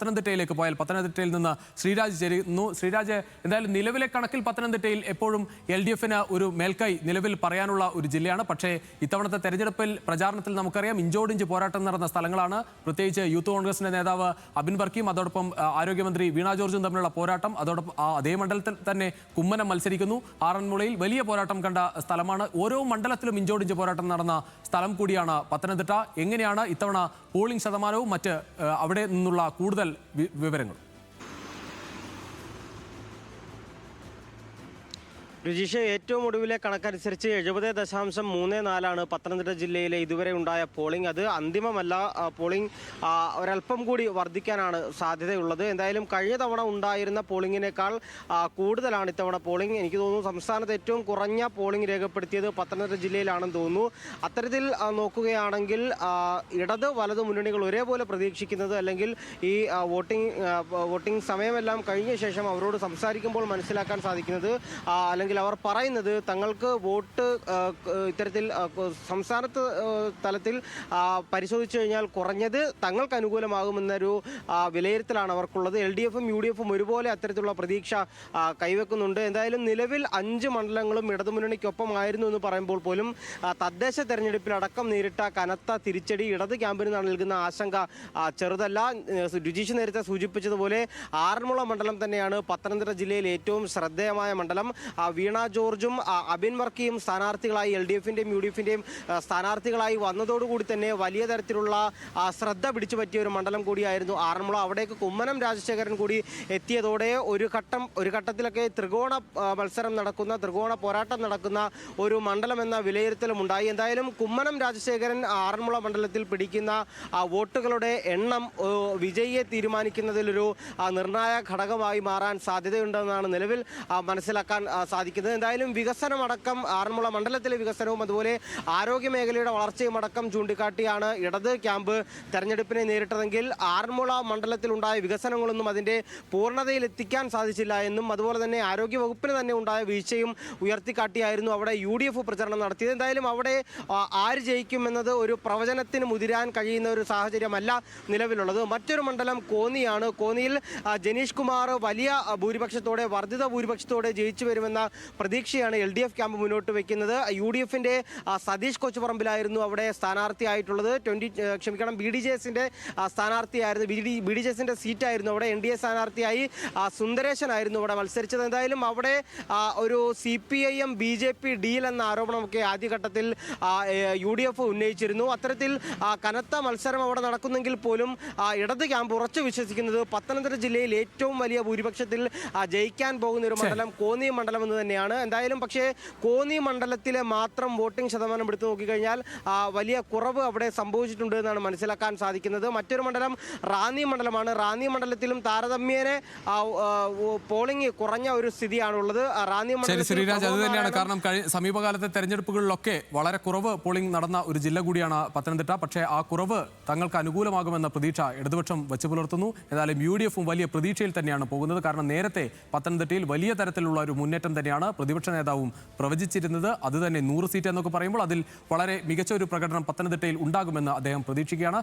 പത്തനംതിട്ടയിലേക്ക് പോയാൽ പത്തനംതിട്ടയിൽ നിന്ന് ശ്രീരാജ് ചേരുന്നു. ശ്രീരാജ്, എന്തായാലും നിലവിലെ കണക്കിൽ പത്തനംതിട്ടയിൽ എപ്പോഴും LDFന് ഒരു മേൽക്കൈ നിലവിൽ പറയാനുള്ള ഒരു ജില്ലയാണ്. പക്ഷേ ഇത്തവണത്തെ തെരഞ്ഞെടുപ്പിൽ പ്രചാരണത്തിൽ നമുക്കറിയാം ഇഞ്ചോടിഞ്ച് പോരാട്ടം നടന്ന സ്ഥലങ്ങളാണ്. പ്രത്യേകിച്ച് യൂത്ത് കോൺഗ്രസിന്റെ നേതാവ് അബിൻ വർക്കിയും അതോടൊപ്പം ആരോഗ്യമന്ത്രി വീണ ജോർജും തമ്മിലുള്ള പോരാട്ടം. അതോടൊപ്പം അതേ മണ്ഡലത്തിൽ തന്നെ കുമ്മനം മത്സരിക്കുന്നു. ആറന്മുളയിൽ വലിയ പോരാട്ടം കണ്ട സ്ഥലമാണ്. ഓരോ മണ്ഡലത്തിലും ഇഞ്ചോടിഞ്ച് പോരാട്ടം നടന്ന സ്ഥലം കൂടിയാണ് പത്തനംതിട്ട. എങ്ങനെയാണ് ഇത്തവണ പോളിംഗ് ശതമാനവും മറ്റ് അവിടെ നിന്നുള്ള കൂടുതൽ വിവരങ്ങൾ? രുചീഷ്, ഏറ്റവും ഒടുവിലെ കണക്കനുസരിച്ച് 70.34 പത്തനംതിട്ട ജില്ലയിലെ ഇതുവരെ ഉണ്ടായ പോളിംഗ്. അത് അന്തിമമല്ല. പോളിംഗ് ഒരല്പം കൂടി വർദ്ധിക്കാനാണ് സാധ്യതയുള്ളത്. എന്തായാലും കഴിഞ്ഞ തവണ ഉണ്ടായിരുന്ന പോളിംഗിനേക്കാൾ കൂടുതലാണ് ഇത്തവണ പോളിംഗ്. എനിക്ക് തോന്നുന്നു സംസ്ഥാനത്ത് ഏറ്റവും കുറഞ്ഞ പോളിംഗ് രേഖപ്പെടുത്തിയത് പത്തനംതിട്ട ജില്ലയിലാണെന്ന് തോന്നുന്നു. അത്തരത്തിൽ നോക്കുകയാണെങ്കിൽ ഇടത് വലത് മുന്നണികൾ ഒരേപോലെ പ്രതീക്ഷിക്കുന്നത്, അല്ലെങ്കിൽ ഈ വോട്ടിംഗ് സമയമെല്ലാം കഴിഞ്ഞ ശേഷം അവരോട് സംസാരിക്കുമ്പോൾ മനസ്സിലാക്കാൻ സാധിക്കുന്നത്, അല്ലെങ്കിൽ അവർ പറയുന്നത് തങ്ങൾക്ക് വോട്ട് ഇത്തരത്തിൽ സംസ്ഥാനത്ത് തലത്തിൽ പരിശോധിച്ചു കഴിഞ്ഞാൽ കുറഞ്ഞത് തങ്ങൾക്ക് അനുകൂലമാകുമെന്നൊരു വിലയിരുത്തലാണ് അവർക്കുള്ളത്. LDFും UDFും ഒരുപോലെ അത്തരത്തിലുള്ള പ്രതീക്ഷ കൈവെക്കുന്നുണ്ട്. എന്തായാലും നിലവിൽ 5 മണ്ഡലങ്ങളും ഇടതുമുന്നണിക്കൊപ്പമായിരുന്നു എന്ന് പറയുമ്പോൾ പോലും തദ്ദേശ തെരഞ്ഞെടുപ്പിലടക്കം നേരിട്ട കനത്ത തിരിച്ചടി ഇടത് ക്യാമ്പിന് നൽകുന്ന ആശങ്ക ചെറുതല്ല. രുചീഷ് നേരത്തെ സൂചിപ്പിച്ചതുപോലെ ആറന്മുള മണ്ഡലം തന്നെയാണ് പത്തനംതിട്ട ജില്ലയിൽ ഏറ്റവും ശ്രദ്ധേയമായ മണ്ഡലം. വീണ ജോർജും അബിൻ വർക്കിയും സ്ഥാനാർത്ഥികളായി LDFിൻ്റെയും UDFിൻ്റെയും സ്ഥാനാർത്ഥികളായി വന്നതോടുകൂടി തന്നെ വലിയ തരത്തിലുള്ള ശ്രദ്ധ പിടിച്ചു പറ്റിയ ഒരു മണ്ഡലം കൂടിയായിരുന്നു ആറന്മുള. അവിടേക്ക് കുമ്മനം രാജശേഖരൻ കൂടി എത്തിയതോടെ ഒരു ഘട്ടത്തിലൊക്കെ ത്രികോണ മത്സരം നടക്കുന്ന, ത്രികോണ പോരാട്ടം നടക്കുന്ന ഒരു മണ്ഡലം എന്ന വിലയിരുത്തലും ഉണ്ടായി. എന്തായാലും കുമ്മനം രാജശേഖരൻ ആറന്മുള മണ്ഡലത്തിൽ പിടിക്കുന്ന വോട്ടുകളുടെ എണ്ണം വിജയിയെ തീരുമാനിക്കുന്നതിലൊരു നിർണായക ഘടകമായി മാറാൻ സാധ്യതയുണ്ടെന്നാണ് നിലവിൽ മനസ്സിലാക്കാൻ സാധിക്കുന്നത്. എന്തായാലും വികസനമടക്കം ആറന്മുള മണ്ഡലത്തിലെ വികസനവും അതുപോലെ ആരോഗ്യ മേഖലയുടെ വളർച്ചയും അടക്കം ചൂണ്ടിക്കാട്ടിയാണ് ഇടത് ക്യാമ്പ് തെരഞ്ഞെടുപ്പിനെ നേരിട്ടതെങ്കിൽ ആറന്മുള മണ്ഡലത്തിലുണ്ടായ വികസനങ്ങളൊന്നും അതിൻ്റെ പൂർണ്ണതയിൽ എത്തിക്കാൻ സാധിച്ചില്ല എന്നും അതുപോലെ തന്നെ ആരോഗ്യ വകുപ്പിന് തന്നെ ഉണ്ടായ വീഴ്ചയും ഉയർത്തിക്കാട്ടിയായിരുന്നു അവിടെ UDF പ്രചരണം നടത്തിയത്. എന്തായാലും അവിടെ ആര് ജയിക്കുമെന്നത് ഒരു പ്രവചനത്തിന് മുതിരാൻ കഴിയുന്ന ഒരു സാഹചര്യമല്ല നിലവിലുള്ളത്. മറ്റൊരു മണ്ഡലം കോന്നിയാണ്. കോന്നിയിൽ ജനീഷ് കുമാർ വലിയ ഭൂരിപക്ഷത്തോടെ, വർദ്ധിത ഭൂരിപക്ഷത്തോടെ ജയിച്ചു വരുമെന്ന പ്രതീക്ഷയാണ് LDF ക്യാമ്പ് മുന്നോട്ട് വയ്ക്കുന്നത്. UDFിൻ്റെ സതീഷ് കൊച്ചുപറമ്പിലായിരുന്നു അവിടെ സ്ഥാനാർത്ഥിയായിട്ടുള്ളത്. BDJസിൻ്റെ സ്ഥാനാർത്ഥിയായിരുന്നു, BDJസിൻ്റെ സീറ്റായിരുന്നു അവിടെ. NDA സ്ഥാനാർത്ഥിയായി സുന്ദരേശനായിരുന്നു അവിടെ മത്സരിച്ചത്. എന്തായാലും അവിടെ ഒരു CPIM BJP ഡീൽ എന്ന ആരോപണമൊക്കെ ആദ്യഘട്ടത്തിൽ UDF ഉന്നയിച്ചിരുന്നു. അത്തരത്തിൽ കനത്ത മത്സരം അവിടെ നടക്കുന്നെങ്കിൽ പോലും ഇടത് ക്യാമ്പ് ഉറച്ചു വിശ്വസിക്കുന്നത് പത്തനംതിട്ട ജില്ലയിൽ ഏറ്റവും വലിയ ഭൂരിപക്ഷത്തിൽ ജയിക്കാൻ പോകുന്ന ഒരു മണ്ഡലം കോന്നി മണ്ഡലം എന്ന് തന്നെയാണ്. എന്തായാലും പക്ഷേ കോന്നി മണ്ഡലത്തിലെ മാത്രം വോട്ടിംഗ് ശതമാനം എടുത്തു നോക്കിക്കഴിഞ്ഞാൽ വലിയ കുറവ് അവിടെ സംഭവിച്ചിട്ടുണ്ട് എന്നാണ് മനസ്സിലാക്കാൻ സാധിക്കുന്നത്. മറ്റൊരു മണ്ഡലം റാന്നി മണ്ഡലമാണ്. റാന്നി മണ്ഡലത്തിലും താരതമ്യേന പോളിംഗ് കുറഞ്ഞ ഒരു സ്ഥിതിയാണുള്ളത്. റാന്നി ശ്രീരാജ്, അത് തന്നെയാണ് കാരണം സമീപകാലത്തെ തെരഞ്ഞെടുപ്പുകളിലൊക്കെ വളരെ കുറവ് പോളിംഗ് നടന്ന ഒരു ജില്ല കൂടിയാണ് പത്തനംതിട്ട. പക്ഷേ ആ കുറവ് തങ്ങൾക്ക് അനുകൂലമാകുമെന്ന പ്രതീക്ഷ ഇടതുപക്ഷം വെച്ചു പുലർത്തുന്നു. എന്നാലും UDFും വലിയ പ്രതീക്ഷയിൽ തന്നെയാണ് പോകുന്നത്. കാരണം നേരത്തെ പത്തനംതിട്ടയിൽ വലിയ തരത്തിലുള്ള ഒരു മുന്നേറ്റം തന്നെയാണ് പ്രതിപക്ഷ നേതാവും പ്രവചിച്ചിരുന്നത്. അത് തന്നെ 100 സീറ്റ് എന്നൊക്കെ പറയുമ്പോൾ അതിൽ വളരെ മികച്ച ഒരു പ്രകടനം പത്തനംതിട്ടയിൽ ഉണ്ടാകുമെന്ന് അദ്ദേഹം പ്രതീക്ഷിക്കുകയാണ്.